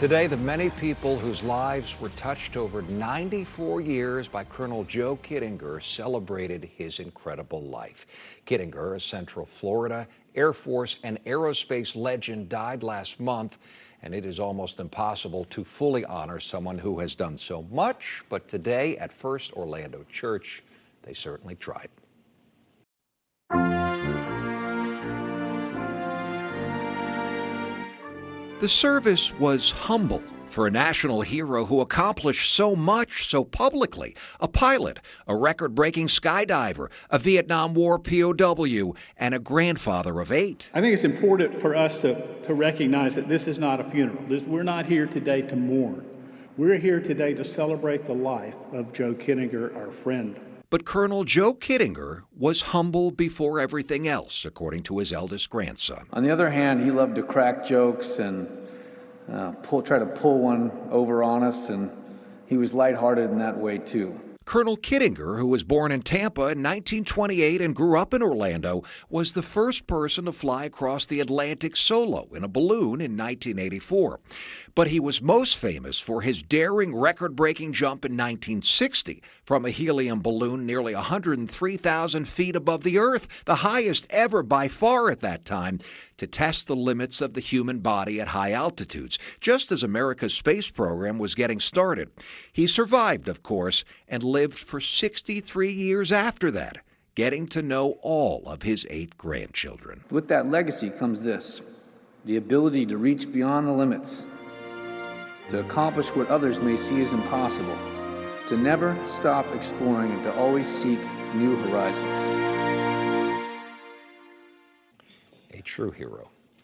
Today, the many people whose lives were touched over 94 years by Colonel Joe Kittinger celebrated his incredible life. Kittinger, a Central Florida Air Force and aerospace legend, died last month, and it is almost impossible to fully honor someone who has done so much. But today at First Orlando Church, they certainly tried. The service was humble for a national hero who accomplished so much so publicly. A pilot, a record-breaking skydiver, a Vietnam War POW, and a grandfather of 8. I think it's important for us to recognize that this is not a funeral. We're not here today to mourn. We're here today to celebrate the life of Joe Kittinger, our friend. But Colonel Joe Kittinger was humble before everything else, according to his eldest grandson. On the other hand, he loved to crack jokes and try to pull one over on us, and he was lighthearted in that way too. Colonel Kittinger, who was born in Tampa in 1928 and grew up in Orlando, was the first person to fly across the Atlantic solo in a balloon in 1984. But he was most famous for his daring record-breaking jump in 1960 from a helium balloon nearly 103,000 feet above the Earth, the highest ever by far at that time, to test the limits of the human body at high altitudes, just as America's space program was getting started. He survived, of course, and lived for 63 years after that, getting to know all of his 8 grandchildren. With that legacy comes this: the ability to reach beyond the limits, to accomplish what others may see as impossible, to never stop exploring and to always seek new horizons. A true hero.